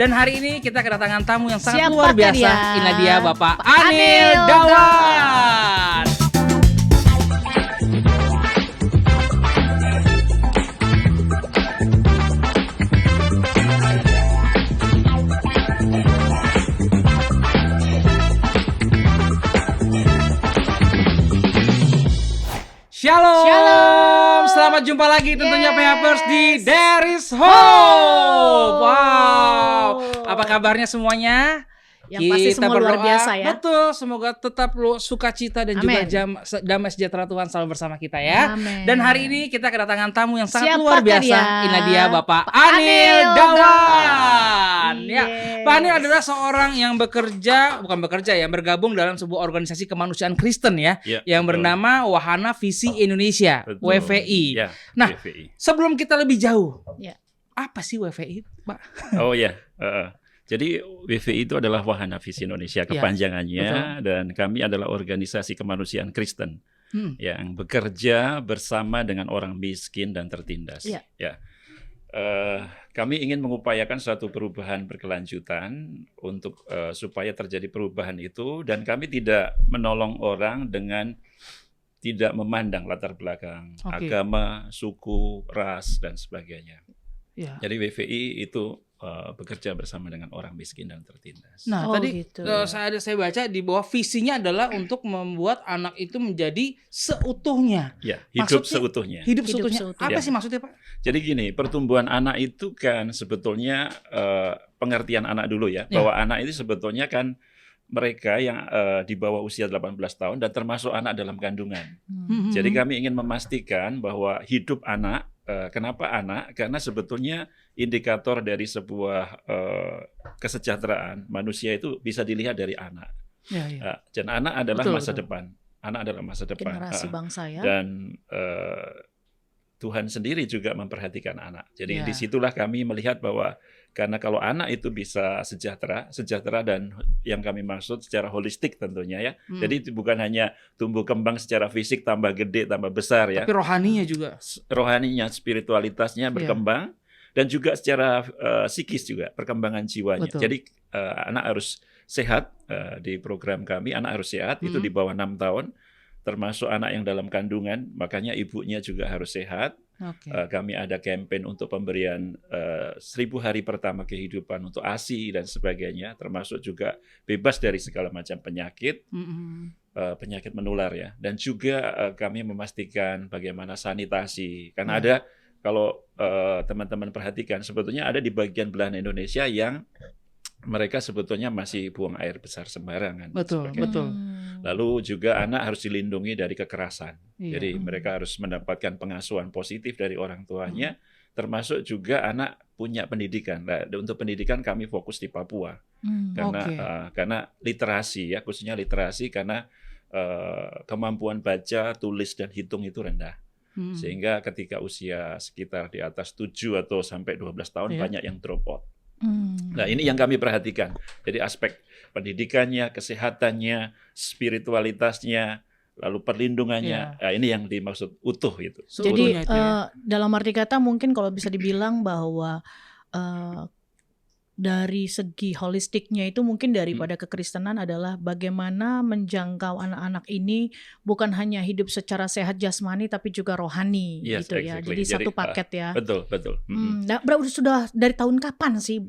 Dan hari ini kita kedatangan tamu yang sangat Siapakah luar biasa. dia? Inilah dia Bapak Anil Anil Dawan. Shalom. Shalom. Selamat jumpa lagi tentunya Yes. PHPers di There is Hope. Wow. Apa kabarnya semuanya? Yang pasti semua luar biasa ya. Betul, semoga tetap sukacita dan juga Amin. damai sejahtera Tuhan selalu bersama kita ya. Amin. Dan hari ini kita kedatangan tamu yang sangat Siapakah luar biasa. dia? Inilah dia Bapak Anil Anil Dawan. Ya, Yes. Pak Anil adalah seorang yang yang bergabung dalam sebuah organisasi kemanusiaan Kristen ya, Ya, yang betul. bernama Wahana Visi Indonesia, Betul. WVI. Ya, Nah, WVI. Sebelum kita lebih jauh, Ya. apa sih WVI, Pak? Oh ya, jadi WVI itu adalah Wahana Visi Indonesia kepanjangannya, dan kami adalah organisasi kemanusiaan Kristen yang bekerja bersama dengan orang miskin dan tertindas. Ya. Ya. Kami ingin mengupayakan suatu perubahan berkelanjutan untuk supaya terjadi perubahan itu, dan kami tidak menolong orang dengan tidak memandang latar belakang, agama, suku, ras, dan sebagainya. Ya. Jadi WVI itu bekerja bersama dengan orang miskin dan tertindas. Nah, Oh, tadi gitu. saya baca di bawah visinya adalah untuk membuat anak itu menjadi seutuhnya. Ya, hidup Maksudnya, seutuhnya. Hidup Hidup seutuhnya. seutuhnya. Apa Ya. sih maksudnya, Pak? Jadi gini, pertumbuhan anak itu kan sebetulnya pengertian anak dulu ya, Ya. bahwa anak itu sebetulnya kan mereka yang di bawah usia 18 tahun dan termasuk anak dalam kandungan. Jadi kami ingin memastikan bahwa hidup anak, kenapa anak? Karena sebetulnya indikator dari sebuah kesejahteraan manusia itu bisa dilihat dari anak. Ya, ya. Dan anak adalah Betul, masa betul. depan. Anak adalah masa depan. Generasi bangsa ya. Dan Tuhan sendiri juga memperhatikan anak. Jadi Ya. disitulah kami melihat bahwa karena kalau anak itu bisa sejahtera dan yang kami maksud secara holistik tentunya ya. Jadi itu bukan hanya tumbuh kembang secara fisik tambah gede tambah besar ya. Tapi rohaninya juga. Rohaninya, spiritualitasnya berkembang dan juga secara psikis juga perkembangan jiwanya. Betul. Jadi anak harus sehat di program kami. Anak harus sehat itu di bawah 6 tahun. Termasuk anak yang dalam kandungan, makanya ibunya juga harus sehat. Oke. Kami ada campaign untuk pemberian 1000 hari pertama kehidupan untuk ASI dan sebagainya, termasuk juga bebas dari segala macam penyakit, penyakit menular ya. Dan juga kami memastikan bagaimana sanitasi, karena ada kalau teman-teman perhatikan sebetulnya ada di bagian belahan Indonesia yang mereka sebetulnya masih buang air besar sembarangan. Betul, sebagainya. betul. Lalu juga anak harus dilindungi dari kekerasan. Iya. Jadi mereka harus mendapatkan pengasuhan positif dari orang tuanya, termasuk juga anak punya pendidikan. Nah, untuk pendidikan kami fokus di Papua, karena literasi ya, khususnya literasi karena kemampuan baca, tulis dan hitung itu rendah. Sehingga ketika usia sekitar di atas 7 atau sampai 12 tahun banyak yang drop out. Nah, ini yang kami perhatikan. Jadi aspek pendidikannya, kesehatannya, spiritualitasnya, lalu perlindungannya. Nah, ini yang dimaksud utuh itu. Jadi Seutuhnya itu ya. dalam arti kata mungkin kalau bisa dibilang bahwa dari segi holistiknya itu mungkin daripada kekristenan adalah bagaimana menjangkau anak-anak ini bukan hanya hidup secara sehat jasmani tapi juga rohani Yes, gitu ya. exactly. Jadi satu paket ya. Betul. Nah, sudah dari tahun kapan sih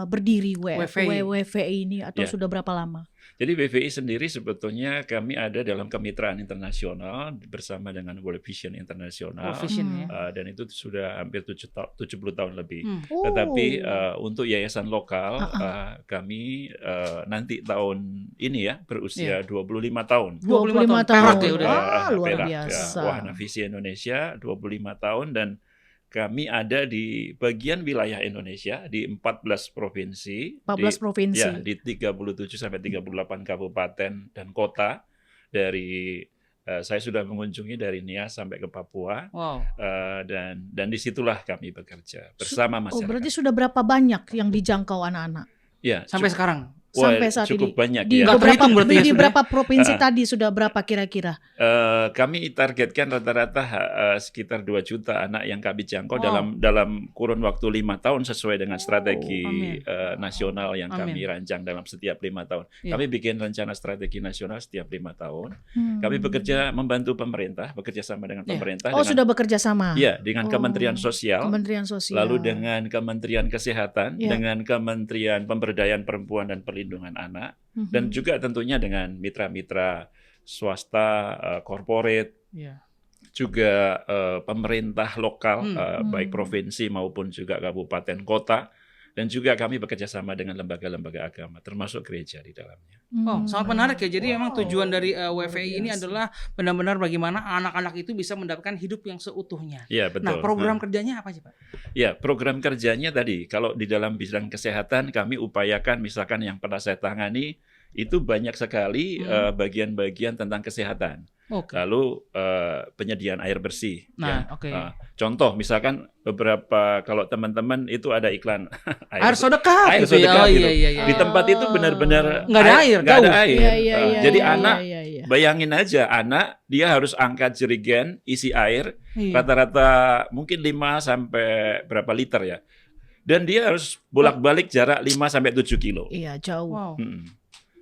berdiri WVI ini atau Ya. sudah berapa lama? Jadi WVI sendiri sebetulnya kami ada dalam kemitraan internasional bersama dengan World Vision Internasional. World Vision ya. Dan itu sudah hampir 70 tahun lebih. Oh. Tetapi untuk yayasan lokal kami nanti tahun ini ya berusia 25 tahun. 25 tahun. Perak ya udah. Luar Perak, biasa. Wahana Visi Indonesia 25 tahun dan kami ada di bagian wilayah Indonesia di 14 provinsi. 14 provinsi. Ya, di 37 sampai 38 kabupaten dan kota. Dari saya sudah mengunjungi dari Nias sampai ke Papua. Wow. Dan disitulah kami bekerja bersama masyarakat. Oh, berarti sudah berapa banyak yang dijangkau anak-anak? Ya, Sampai sekarang. Wah, sampai saat cukup ini? banyak Di ya. Nggak beberapa, terhitung berarti ya di sudah? berapa provinsi tadi sudah berapa kira-kira? Kami targetkan rata-rata sekitar 2 juta anak yang kami jangkau Wow. dalam kurun waktu 5 tahun sesuai dengan strategi amin. nasional yang Amin. kami rancang dalam setiap 5 tahun. Iya. Kami bikin rencana strategi nasional setiap 5 tahun. Hmm. Kami bekerja membantu pemerintah, bekerja sama dengan Iya. pemerintah. Oh, dengan, sudah bekerja sama. Iya, dengan Oh, Kementerian Sosial. Kementerian Sosial. Lalu dengan Kementerian Kesehatan, Ya. dengan Kementerian Pemberdayaan Perempuan dan Perlindungan Anak, dan juga tentunya dengan mitra-mitra swasta, corporate, Iya. juga pemerintah lokal, baik Hmm. provinsi maupun juga kabupaten kota, dan juga kami bekerja sama dengan lembaga-lembaga agama, termasuk gereja di dalamnya. Oh, sangat menarik ya. Jadi memang Wow. tujuan dari WVI ini Yes. adalah benar-benar bagaimana anak-anak itu bisa mendapatkan hidup yang seutuhnya. Ya, betul. Nah, program Nah, kerjanya apa sih, Pak? ya, program kerjanya tadi, kalau di dalam bidang kesehatan kami upayakan, misalkan yang pernah saya tangani, itu banyak sekali bagian-bagian tentang kesehatan. Oke. Lalu penyediaan air bersih. Nah, ya. oke. Contoh, misalkan beberapa, kalau teman-teman itu ada iklan Air sedekah air gitu ya. sedekah Oh, gitu. iya, iya, iya. Di tempat itu benar-benar Nggak ada air, nggak ada jauh. air. Iya, iya, iya, Jadi iya, anak, iya, iya. bayangin aja, anak dia harus angkat jerigen isi air Iya. rata-rata mungkin 5 sampai berapa liter ya. Dan dia harus bolak-balik jarak 5 sampai 7 kilo. Iya, jauh. Wow.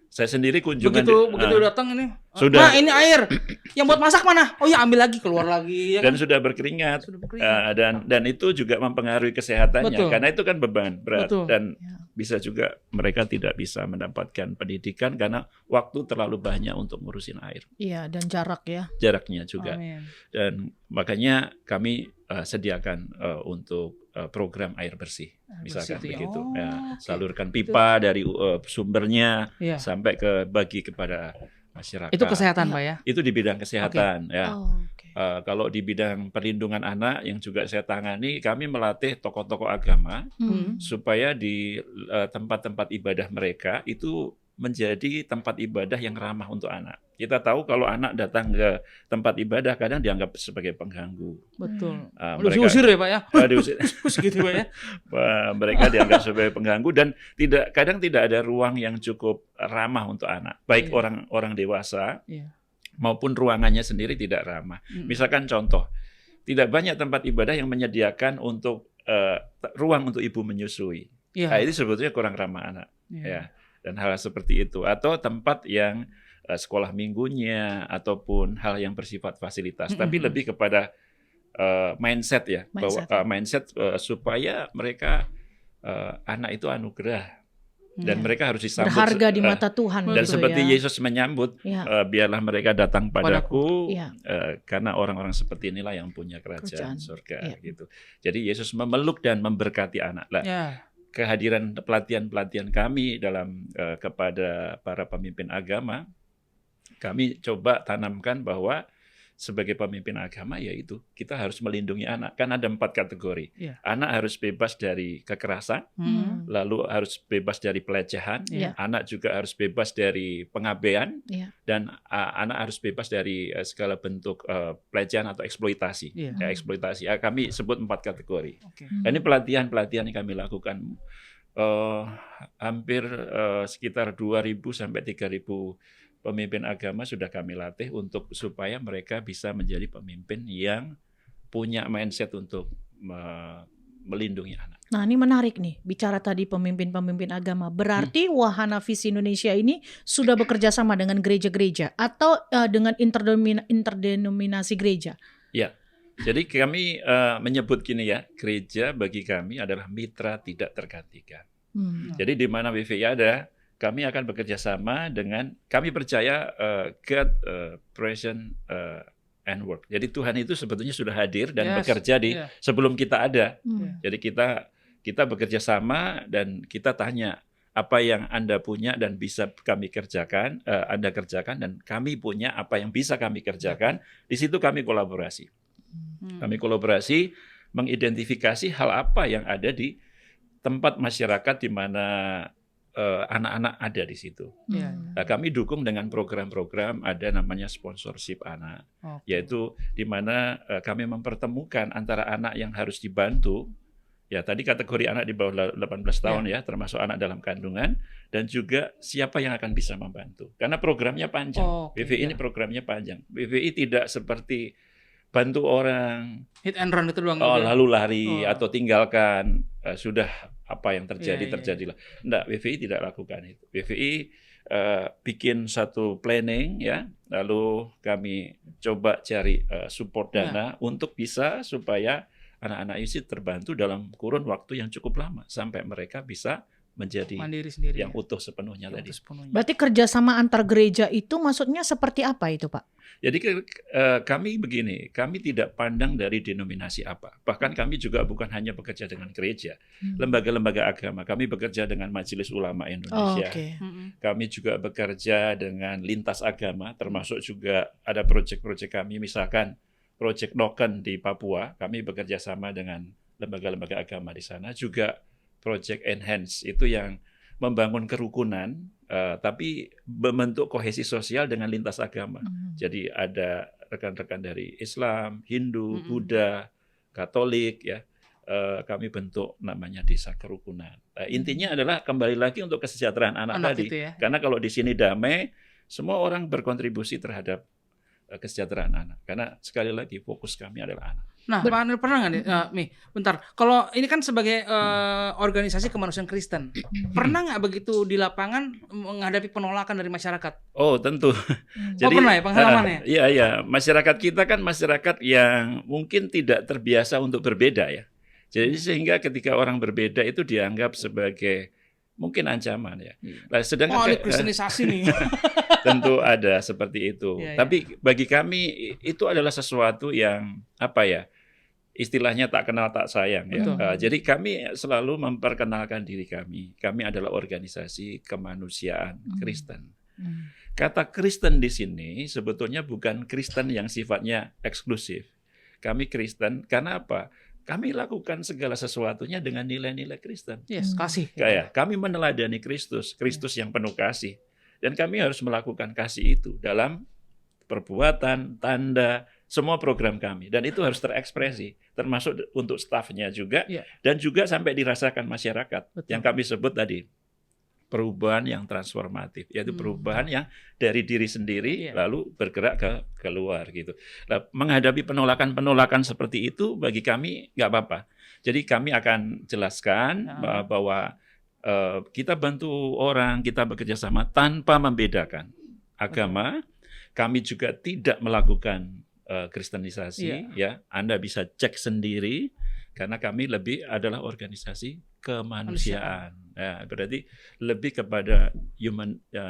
Saya sendiri kunjungan Begitu datang ini. Sudah. Nah, ini air. Yang buat masak mana? Oh ya, ambil lagi, keluar lagi ya. dan kan? sudah berkeringat. Sudah berkeringat. Dan itu juga mempengaruhi kesehatannya, Betul. karena itu kan beban berat. Betul. Dan Ya. bisa juga mereka tidak bisa mendapatkan pendidikan karena waktu terlalu banyak untuk ngurusin air. Iya, dan jarak ya. Jaraknya juga. Amin. Dan makanya kami sediakan untuk program air bersih, misalkan bersih itu ya. begitu. Oh, Ya, oke. salurkan pipa dari sumbernya Iya. sampai bagi kepada masyarakat. Itu kesehatan, Pak ya. Itu di bidang kesehatan. Ya. Oh, oke. Kalau di bidang perlindungan anak yang juga saya tangani, kami melatih tokoh-tokoh agama Hmm. supaya di tempat-tempat ibadah mereka itu menjadi tempat ibadah yang ramah untuk anak. Kita tahu kalau anak datang ke tempat ibadah kadang dianggap sebagai pengganggu. Betul. Ah, Udah mereka- diusir ya, Pak ya. diusir. Gitu, Pak ya. Mereka dianggap sebagai pengganggu dan kadang tidak ada ruang yang cukup ramah untuk anak, baik Iya. orang dewasa Iya. maupun ruangannya sendiri tidak ramah. Misalkan contoh, tidak banyak tempat ibadah yang menyediakan untuk ruang untuk ibu menyusui. Iya. Nah, ini sebetulnya kurang ramah anak, Iya. ya. Dan hal seperti itu, atau tempat yang sekolah minggunya ataupun hal yang bersifat fasilitas, tapi lebih kepada mindset ya, Mindset. bahwa mindset supaya mereka anak itu anugerah dan Iya. mereka harus disambut Berharga di mata Tuhan. dan gitu seperti ya. Yesus menyambut, Ya. biarlah mereka datang padaku, Iya. karena orang-orang seperti inilah yang punya kerajaan Kerajaan. surga. Iya. Gitu. Jadi Yesus memeluk dan memberkati anak. Lah, Ya. kehadiran pelatihan-pelatihan kami dalam kepada para pemimpin agama, kami coba tanamkan bahwa sebagai pemimpin agama yaitu kita harus melindungi anak. Kan ada 4 kategori. Iya. Anak harus bebas dari kekerasan, lalu harus bebas dari pelecehan, Iya. anak juga harus bebas dari pengabaian, Iya. dan anak harus bebas dari segala bentuk pelecehan atau eksploitasi. Iya. Ya, eksploitasi. Kami sebut 4 kategori. Oke. Dan ini pelatihan-pelatihan yang kami lakukan hampir sekitar 2.000 sampai 3.000 pemimpin agama sudah kami latih untuk supaya mereka bisa menjadi pemimpin yang punya mindset untuk melindungi anak. Nah, ini menarik nih, bicara tadi pemimpin-pemimpin agama. Berarti Wahana Visi Indonesia ini sudah bekerja sama dengan gereja-gereja atau dengan interdenominasi gereja? Ya, jadi kami menyebut gini ya, gereja bagi kami adalah mitra tidak tergantikan. Jadi di mana WVI ada, kami akan bekerja sama dengan, kami percaya God present and work. Jadi Tuhan itu sebetulnya sudah hadir dan bekerja sebelum kita ada. Jadi kita bekerja sama dan kita tanya apa yang Anda punya dan bisa kami kerjakan, Anda kerjakan, dan kami punya apa yang bisa kami kerjakan. Di situ kami kolaborasi. Kami kolaborasi mengidentifikasi hal apa yang ada di tempat masyarakat di mana anak-anak ada di situ. Nah, kami dukung dengan program-program, ada namanya sponsorship anak, yaitu di mana kami mempertemukan antara anak yang harus dibantu Ya, tadi kategori anak di bawah 18 tahun ya, termasuk anak dalam kandungan, dan juga siapa yang akan bisa membantu. Karena programnya panjang. BVI ini programnya panjang. BVI tidak seperti bantu orang hit and run itu doang. lalu lari atau tinggalkan, sudah apa yang terjadi terjadilah. Enggak, BVI tidak lakukan itu. BVI bikin satu planning ya, lalu kami coba cari support dana untuk bisa supaya anak-anak ini terbantu dalam kurun waktu yang cukup lama sampai mereka bisa menjadi mandiri sendiri, yang utuh sepenuhnya tadi. Berarti kerjasama antar gereja itu maksudnya seperti apa itu, Pak? Jadi kami begini, kami tidak pandang dari denominasi apa. Bahkan kami juga bukan hanya bekerja dengan gereja, lembaga-lembaga agama. Kami bekerja dengan Majelis Ulama Indonesia. Kami juga bekerja dengan lintas agama, termasuk juga ada proyek-proyek kami, misalkan proyek Noken di Papua. Kami bekerja sama dengan lembaga-lembaga agama di sana. Juga proyek Enhance itu yang membangun kerukunan, tapi membentuk kohesi sosial dengan lintas agama. Jadi ada rekan-rekan dari Islam, Hindu, Buddha, Katolik, ya. Kami bentuk namanya desa kerukunan. Intinya adalah kembali lagi untuk kesejahteraan anak tadi. Ya? Karena kalau di sini damai, semua orang berkontribusi terhadap kesejahteraan anak. Karena sekali lagi fokus kami adalah anak. Nah, Pak Anil pernah nggak nih, Mi, bentar. Kalau ini kan sebagai organisasi kemanusiaan Kristen, pernah nggak begitu di lapangan menghadapi penolakan dari masyarakat? Oh, tentu. Jadi, pernah ya pengalamannya? Iya. Masyarakat kita kan masyarakat yang mungkin tidak terbiasa untuk berbeda ya. Jadi sehingga ketika orang berbeda itu dianggap sebagai mungkin ancaman ya. Nah, sedangkan ini kristenisasi nih. Tentu ada seperti itu. Tapi bagi kami itu adalah sesuatu yang apa ya? Istilahnya tak kenal tak sayang ya. Jadi kami selalu memperkenalkan diri kami. Kami adalah organisasi kemanusiaan Kristen. Kata Kristen di sini sebetulnya bukan Kristen yang sifatnya eksklusif. Kami Kristen karena apa? Kami lakukan segala sesuatunya dengan nilai-nilai Kristen. Kasih. Kayak kami meneladani Kristus, Kristus yang penuh kasih. Dan kami harus melakukan kasih itu dalam perbuatan, tanda, semua program kami. Dan itu harus terekspresi, termasuk untuk stafnya juga, dan juga sampai dirasakan masyarakat. Betul. Yang kami sebut tadi, perubahan yang transformatif, yaitu perubahan yang dari diri sendiri lalu bergerak ke keluar gitu. Nah, menghadapi penolakan-penolakan seperti itu bagi kami nggak apa-apa. Jadi kami akan jelaskan bahwa kita bantu orang, kita bekerja sama tanpa membedakan agama. Kami juga tidak melakukan kristenisasi, ya. Anda bisa cek sendiri karena kami lebih adalah organisasi kemanusiaan. Ya, berarti lebih kepada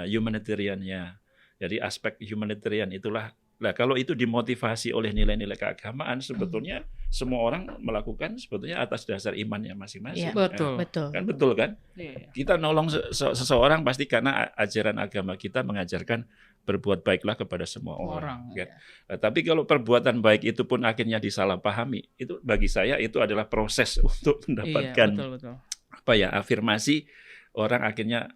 humanitarian-nya. Jadi aspek humanitarian itulah. Nah, kalau itu dimotivasi oleh nilai-nilai keagamaan, sebetulnya semua orang melakukan sebetulnya atas dasar imannya masing-masing. Betul. Kan betul kan? Kita nolong seseorang pasti karena ajaran agama kita mengajarkan berbuat baiklah kepada semua orang. Kan? Tapi kalau perbuatan baik itu pun akhirnya disalahpahami, itu bagi saya itu adalah proses untuk mendapatkan apa ya, afirmasi orang akhirnya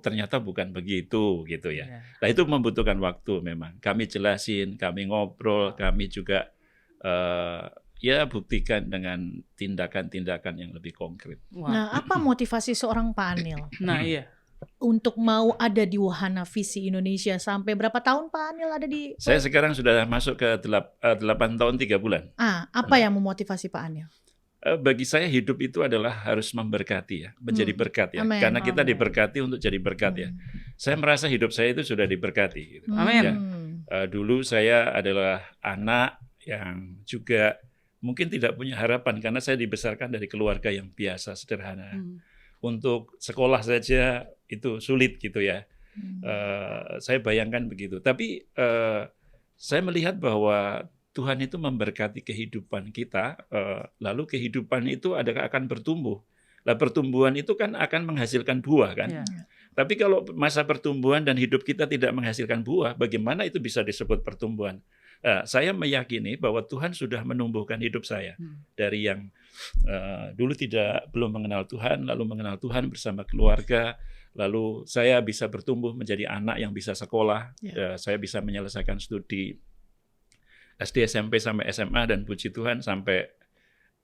ternyata bukan begitu gitu ya. Nah itu membutuhkan waktu memang. Kami jelasin, kami ngobrol, kami juga buktikan dengan tindakan-tindakan yang lebih konkret. Nah, apa motivasi seorang Pak Anil? Untuk mau ada di Wahana Visi Indonesia sampai berapa tahun Pak Anil ada di? Saya sekarang sudah masuk ke 8 tahun 3 bulan. Apa yang memotivasi Pak Anil? Bagi saya hidup itu adalah harus memberkati ya, menjadi berkat ya. Amen. Karena kita diberkati untuk jadi berkat ya. Saya merasa hidup saya itu sudah diberkati. Gitu. Amin. Ya. Dulu saya adalah anak yang juga mungkin tidak punya harapan karena saya dibesarkan dari keluarga yang biasa, sederhana. Untuk sekolah saja itu sulit gitu ya. Saya bayangkan begitu. Tapi saya melihat bahwa Tuhan itu memberkati kehidupan kita, lalu kehidupan itu akan bertumbuh. Nah, pertumbuhan itu kan akan menghasilkan buah kan. Tapi kalau masa pertumbuhan dan hidup kita tidak menghasilkan buah, bagaimana itu bisa disebut pertumbuhan? Saya meyakini bahwa Tuhan sudah menumbuhkan hidup saya dari yang dulu belum mengenal Tuhan, lalu mengenal Tuhan bersama keluarga, lalu saya bisa bertumbuh menjadi anak yang bisa sekolah, saya bisa menyelesaikan studi SD, SMP sampai SMA dan puji Tuhan sampai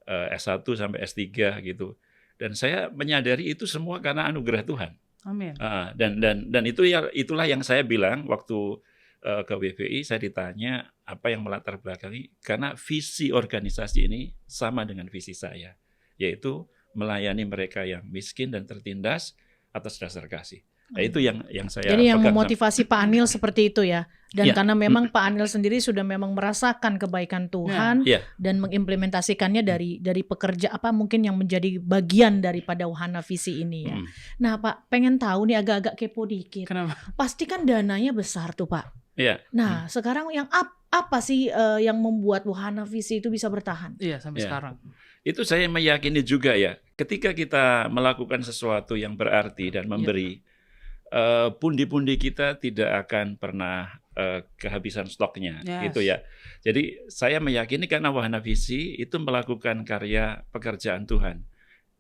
S1 sampai S3 gitu. Dan saya menyadari itu semua karena anugerah Tuhan. Amin. Dan itulah yang saya bilang waktu ke WVI, saya ditanya apa yang melatar belakangi, karena visi organisasi ini sama dengan visi saya, yaitu melayani mereka yang miskin dan tertindas atas dasar kasih. Nah, itu yang saya Jadi yang pegang. memotivasi Pak Anil seperti itu ya. Dan Ya. karena memang Pak Anil sendiri sudah memang merasakan kebaikan Tuhan Ya. dan mengimplementasikannya dari pekerja mungkin yang menjadi bagian daripada wahana visi ini ya. Nah, Pak, pengen tahu nih agak-agak kepo dikit. Kenapa? Pasti kan dananya besar tuh, Pak. Ya. Nah, sekarang yang apa sih yang membuat wahana visi itu bisa bertahan? Iya, sampai Ya. sekarang. Itu saya meyakini juga ya, ketika kita melakukan sesuatu yang berarti dan memberi, pundi-pundi kita tidak akan pernah kehabisan stoknya, Yes. gitu ya. Jadi saya meyakini karena wahana visi itu melakukan karya pekerjaan Tuhan,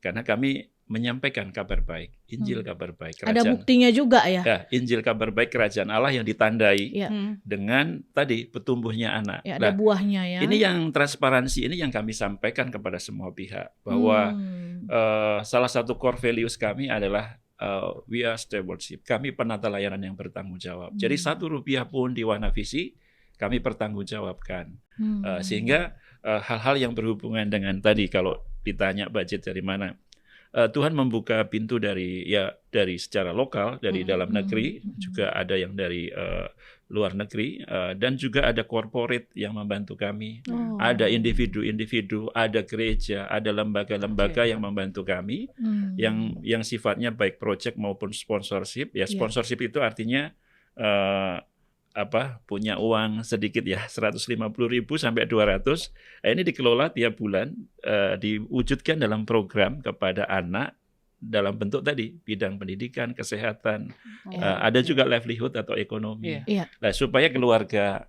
karena kami menyampaikan kabar baik, Injil kabar baik Ada kerajaan. buktinya juga ya. Ya, Injil kabar baik kerajaan Allah yang ditandai Ya. dengan tadi bertumbuhnya anak. Ya, ada buahnya ya. Ini yang transparansi ini yang kami sampaikan kepada semua pihak bahwa salah satu core values kami adalah we are stewardship. Kami penata layanan yang bertanggung jawab. Jadi Rp1 pun di Wahana Visi kami pertanggungjawabkan. Sehingga hal-hal yang berhubungan dengan tadi kalau ditanya budget dari mana, Tuhan membuka pintu dari secara lokal, dari dalam negeri, juga ada yang dari luar negeri, dan juga ada corporate yang membantu kami. Ada individu-individu, ada gereja, ada lembaga-lembaga yang membantu kami, yang sifatnya baik project maupun sponsorship. Ya, sponsorship itu artinya punya uang sedikit ya, 150.000 sampai 200. Ini dikelola tiap bulan, diwujudkan dalam program kepada anak dalam bentuk tadi bidang pendidikan, kesehatan, ada juga livelihood atau ekonomi. Nah, supaya keluarga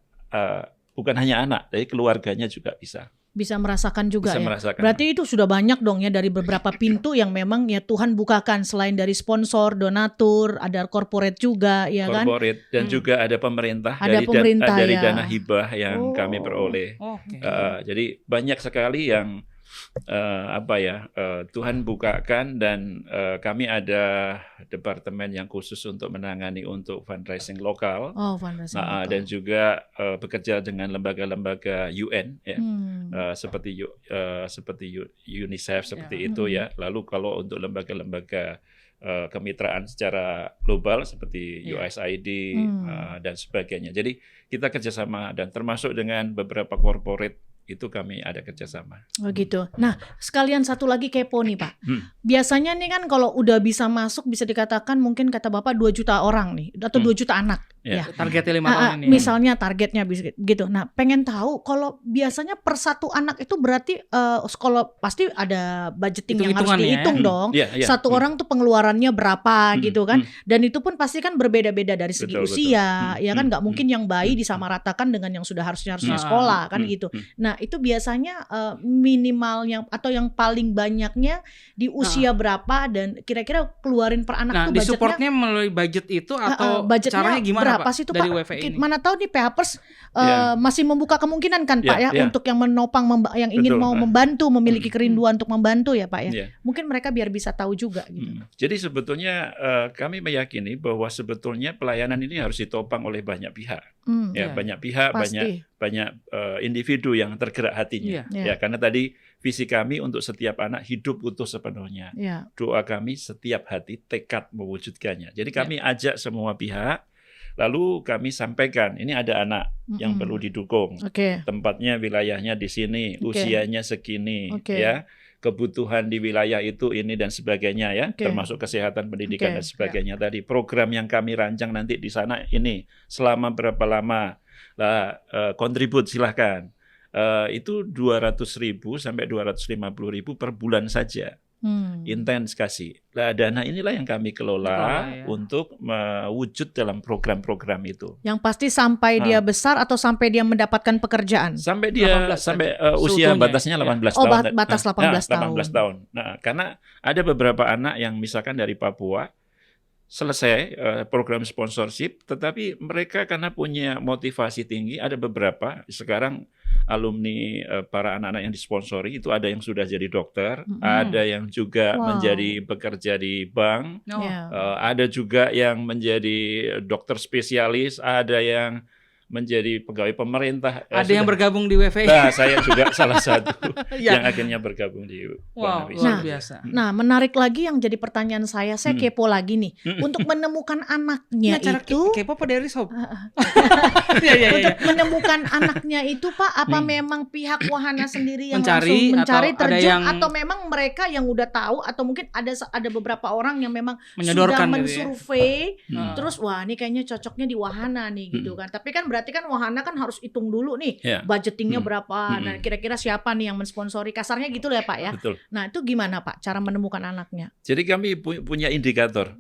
bukan hanya anak, tapi keluarganya juga bisa merasakan juga ya. Merasakan. Berarti itu sudah banyak dong ya dari beberapa pintu yang memang ya Tuhan bukakan, selain dari sponsor, donatur, ada corporate juga ya kan. Corporate dan juga ada pemerintah, Ada pemerintah dari ya. dana hibah yang kami peroleh. Jadi banyak sekali yang Tuhan bukakan, dan kami ada departemen yang khusus untuk menangani untuk fundraising lokal. Fundraising lokal. Dan juga bekerja dengan lembaga-lembaga UN ya. Seperti UNICEF seperti itu ya. Lalu kalau untuk lembaga-lembaga kemitraan secara global seperti USAID dan sebagainya. Jadi kita kerjasama, dan termasuk dengan beberapa corporate itu kami ada kerjasama. Oh gitu. Nah, sekalian satu lagi kepo nih Pak. Biasanya nih kan kalau udah bisa masuk, bisa dikatakan mungkin kata Bapak 2 juta orang nih, atau 2 juta anak. Ya. Targetnya 5 tahun ini. Misalnya targetnya gitu. Nah, pengen tahu kalau biasanya per satu anak itu berarti kalau pasti ada budgeting yang harus dihitung dong. Satu orang tuh pengeluarannya berapa gitu kan. Dan itu pun pasti kan berbeda-beda dari segi usia, ya kan, nggak mungkin yang bayi disamaratakan dengan yang harusnya sekolah kan gitu. Nah, itu biasanya minimalnya atau yang paling banyaknya di usia berapa, dan kira-kira keluarin per anak tuh budgetnya. Disupportnya melalui budget itu atau caranya gimana berapa sih itu dari Pak? WVI ini? Mana tahu nih PHPers masih membuka kemungkinan kan Pak ya untuk yang menopang yang ingin mau membantu, memiliki kerinduan untuk membantu ya Pak ya. Mungkin mereka biar bisa tahu juga gitu. Jadi sebetulnya kami meyakini bahwa sebetulnya pelayanan ini harus ditopang oleh banyak pihak. Banyak pihak, banyak individu yang tergerak hatinya. Ya, karena tadi visi kami untuk setiap anak hidup utuh sepenuhnya. Doa kami setiap hati tekad mewujudkannya. Jadi kami ajak semua pihak, lalu kami sampaikan, ini ada anak yang perlu didukung. Tempatnya, wilayahnya di sini, usianya segini, ya. Kebutuhan di wilayah itu ini dan sebagainya ya, termasuk kesehatan, pendidikan dan sebagainya tadi. Program yang kami rancang nanti di sana ini selama berapa lama. Lah, kontribut silahkan. Itu 200.000 sampai 250.000 per bulan saja. Intens kasih. Nah, dana inilah yang kami kelola untuk mewujud dalam program-program itu. Yang pasti sampai dia besar atau sampai dia mendapatkan pekerjaan? Sampai dia usia batasnya 18 tahun. Oh, batas 18 tahun. 18 tahun. Nah, karena ada beberapa anak yang misalkan dari Papua selesai program sponsorship, tetapi mereka karena punya motivasi tinggi, ada beberapa sekarang alumni para anak-anak yang disponsori itu ada yang sudah jadi dokter, ada yang juga menjadi bekerja di bank, ada juga yang menjadi dokter spesialis, ada yang menjadi pegawai pemerintah. Ada yang bergabung di WFI. Nah, saya juga salah satu yang akhirnya bergabung di Wanawisma. Luar biasa. Nah, menarik lagi yang jadi pertanyaan saya kepo lagi nih. Untuk menemukan anaknya itu kepo apa dari sob? Untuk menemukan anaknya itu Pak, apa memang pihak wahana sendiri yang langsung mencari terjun atau memang mereka yang udah tahu atau mungkin ada beberapa orang yang memang sudah mensurvei terus wah ini kayaknya cocoknya di wahana nih gitu kan. Tapi kan berarti kan wahana kan harus hitung dulu nih budgetingnya berapa, nah kira-kira siapa nih yang mensponsori, kasarnya gitu ya Pak ya. Betul. Nah itu gimana Pak cara menemukan anaknya? Jadi kami punya indikator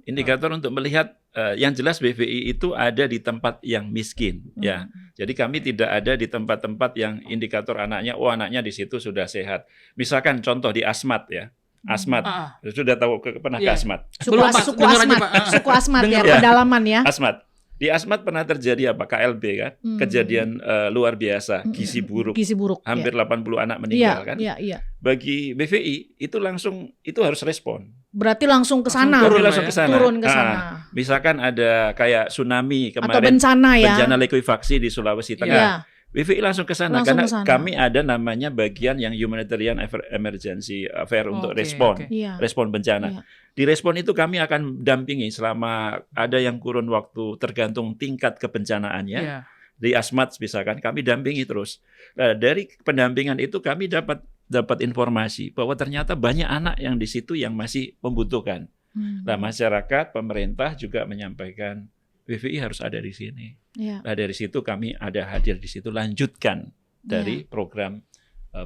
untuk melihat yang jelas BVI itu ada di tempat yang miskin ya. Jadi kami tidak ada di tempat-tempat yang indikator anaknya, anaknya di situ sudah sehat. Misalkan contoh di Asmat ya. Asmat, sudah tahu pernah ke Asmat? Suku Asmat ya, pedalaman ya. Asmat. Di Asmat pernah terjadi apa? KLB kan? Kejadian luar biasa, gizi buruk. Hampir 80 anak meninggal kan? Iya. Bagi BVI itu harus respon. Berarti langsung ke sana. Turun ke sana. Misalkan ada kayak tsunami kemarin atau bencana likuifaksi di Sulawesi Tengah. BVI langsung ke sana karena kami ada namanya bagian yang humanitarian emergency affair untuk respon bencana. Di respon itu kami akan dampingi selama ada yang kurun waktu tergantung tingkat kebencanaannya. Di Asmat misalkan kami dampingi terus. Nah, dari pendampingan itu kami dapat informasi bahwa ternyata banyak anak yang di situ yang masih membutuhkan. Nah, masyarakat, pemerintah juga menyampaikan BVI harus ada di sini. Nah, dari situ kami ada hadir di situ, lanjutkan dari program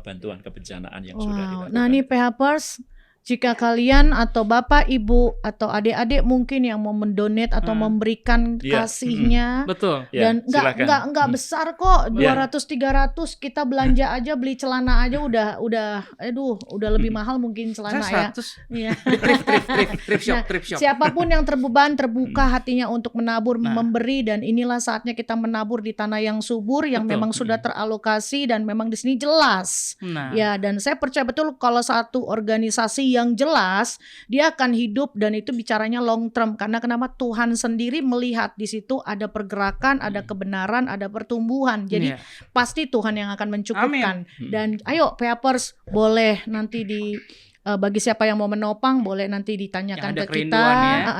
bantuan kebencanaan yang sudah dilakukan. Nah, ini PHPers, jika kalian atau Bapak, Ibu atau adik-adik mungkin yang mau mendonate atau memberikan kasihnya, betul. Dan enggak besar kok, 200-300 kita belanja aja, beli celana aja udah lebih mahal mungkin celana ya. Thrift shop. Siapapun yang terbuka hatinya untuk menabur, memberi, dan inilah saatnya kita menabur di tanah yang subur yang memang sudah teralokasi dan memang di sini jelas. Ya, dan saya percaya betul kalau satu organisasi yang jelas dia akan hidup dan itu bicaranya long term karena kenapa Tuhan sendiri melihat di situ ada pergerakan, ada kebenaran, ada pertumbuhan. Jadi pasti Tuhan yang akan mencukupkan. Dan ayo PHPers boleh nanti bagi siapa yang mau menopang boleh nanti ditanyakan ke kita,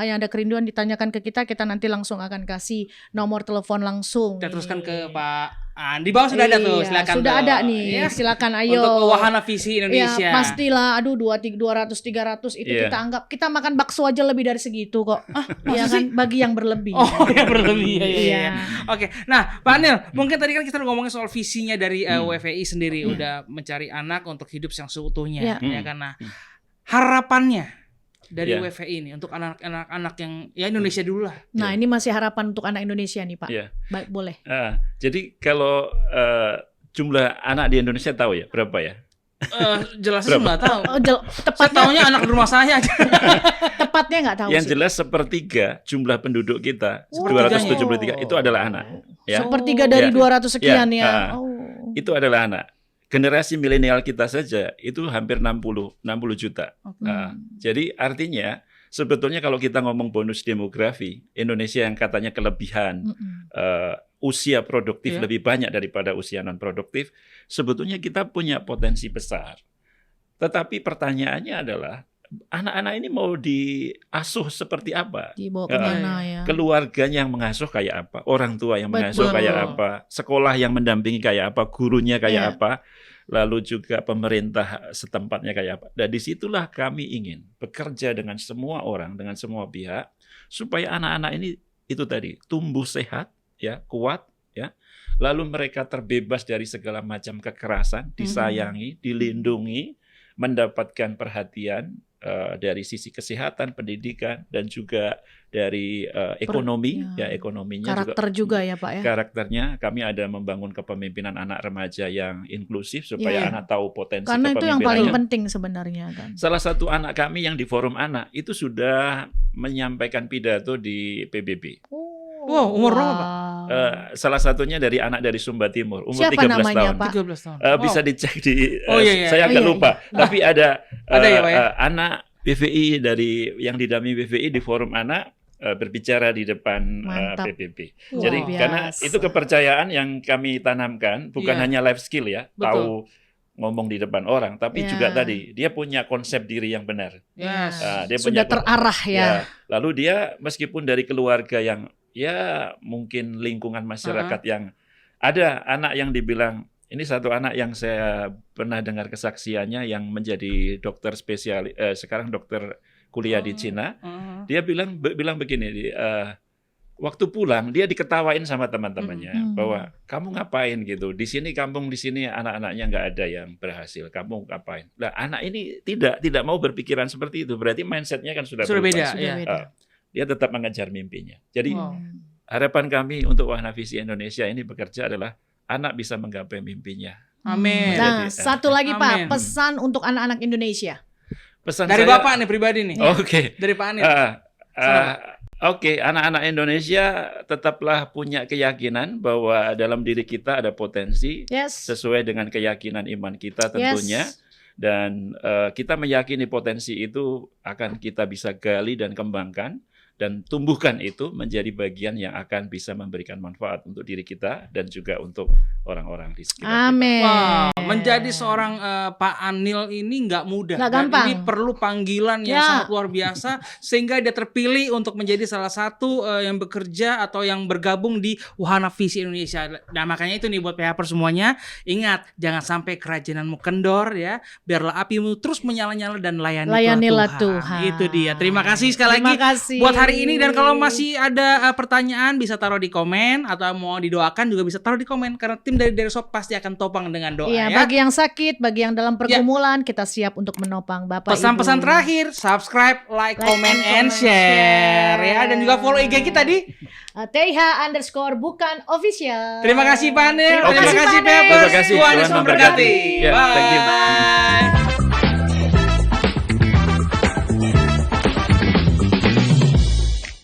yang ada kerinduan ditanyakan ke kita nanti langsung akan kasih nomor telepon langsung. Kita teruskan ke Pak di bawah sudah ada tuh, silakan. Sudah ada nih, silakan ayo. Untuk wahana visi Indonesia. Ya, pastilah, 200-300 itu kita anggap kita makan bakso aja lebih dari segitu kok. Iya kan, bagi yang berlebih. Oh, yang berlebih. Iya. Oke. Nah, Pak Anil, mungkin tadi kan kita udah ngomongin soal visinya dari WFI sendiri, udah mencari anak untuk hidup yang seutuhnya, ya kan. Nah, harapannya dari WFI ini untuk anak-anak yang Indonesia dulu lah. Nah, ini masih harapan untuk anak Indonesia nih, Pak. Baik, boleh. Jadi kalau jumlah anak di Indonesia tahu ya berapa ya? Jelasnya nggak tahu. Tepatnya tahunya anak di rumah saya aja. Tepatnya nggak tahu. Yang jelas sepertiga jumlah penduduk kita 273 itu adalah anak. Ya. Sepertiga dari 200 sekian ya. Itu adalah anak. Generasi milenial kita saja itu hampir 60 juta. Jadi artinya sebetulnya kalau kita ngomong bonus demografi, Indonesia yang katanya kelebihan usia produktif lebih banyak daripada usia non produktif, sebetulnya kita punya potensi besar. Tetapi pertanyaannya adalah anak-anak ini mau diasuh seperti apa? Dibawa kemana ya? Keluarganya yang mengasuh kayak apa? Orang tua yang mengasuh kayak apa? Sekolah yang mendampingi kayak apa? Gurunya kayak apa? Lalu juga pemerintah setempatnya kayak apa? Dan disitulah kami ingin bekerja dengan semua orang, dengan semua pihak, supaya anak-anak ini itu tadi tumbuh sehat, ya, kuat, ya. Lalu mereka terbebas dari segala macam kekerasan, disayangi, dilindungi, mendapatkan perhatian dari sisi kesehatan, pendidikan, dan juga dari ekonomi, ekonominya karakter juga ya Pak ya. Karakternya kami ada membangun kepemimpinan anak remaja yang inklusif supaya anak tahu potensi karena kepemimpinannya. Itu yang paling penting sebenarnya kan. Salah satu anak kami yang di forum anak itu sudah menyampaikan pidato di PBB. Wow, umur berapa Pak? Salah satunya dari anak dari Sumba Timur, umur Siapa 13 namanya, tahun. Pak? 13 tahun. Bisa dicek di Saya saya agak lupa. Tapi ada ya, Pak, ya? anak BVI yang didampingi BVI di forum anak berbicara di depan PBB. Jadi karena itu kepercayaan yang kami tanamkan, bukan hanya life skill ya, tahu ngomong di depan orang, tapi juga tadi dia punya konsep diri yang benar. Dia sudah terarah ya. Lalu dia meskipun dari keluarga yang mungkin lingkungan masyarakat yang ada anak yang dibilang, ini satu anak yang saya pernah dengar kesaksiannya yang menjadi dokter spesialis, sekarang dokter kuliah di Cina. Dia bilang begini, waktu pulang dia diketawain sama teman-temannya bahwa kamu ngapain gitu, di sini kampung di sini anak-anaknya nggak ada yang berhasil, kamu ngapain? Nah anak ini tidak mau berpikiran seperti itu, berarti mindsetnya kan sudah beda. Dia tetap mengejar mimpinya. Jadi harapan kami untuk Wahana Visi Indonesia ini bekerja adalah anak bisa menggapai mimpinya. Amin. Nah, satu lagi Pak, pesan untuk anak-anak Indonesia. Pesan dari saya, Bapak nih pribadi nih. Oke. Dari Pak Anil. Oke, anak-anak Indonesia tetaplah punya keyakinan bahwa dalam diri kita ada potensi sesuai dengan keyakinan iman kita tentunya. Dan kita meyakini potensi itu akan kita bisa gali dan kembangkan dan tumbuhkan itu menjadi bagian yang akan bisa memberikan manfaat untuk diri kita dan juga untuk orang-orang di sekitar Amin. Wow, menjadi seorang Pak Anil ini nggak mudah. Nggak gampang. Ini perlu panggilan yang sangat luar biasa sehingga dia terpilih untuk menjadi salah satu yang bekerja atau yang bergabung di Wahana Visi Indonesia. Nah makanya itu nih buat PHper semuanya, ingat jangan sampai kerajananmu kendor ya, biarlah apimu terus menyala-nyala dan layanilah Tuhan. Itu dia. Terima kasih sekali lagi buat hari ini, dan kalau masih ada pertanyaan bisa taruh di komen atau mau didoakan juga bisa taruh di komen karena tim dari Dershop pasti akan topang dengan doa ya. Bagi yang sakit, bagi yang dalam pergumulan kita siap untuk menopang Bapak Pesan-pesan terakhir, subscribe, like, comment, and share ya, dan juga follow IG kita di @TH_bukan official. Terima kasih Pak Anil. Terima kasih Pak. Terima kasih. Tuhan Yesus memberkati. Thank you.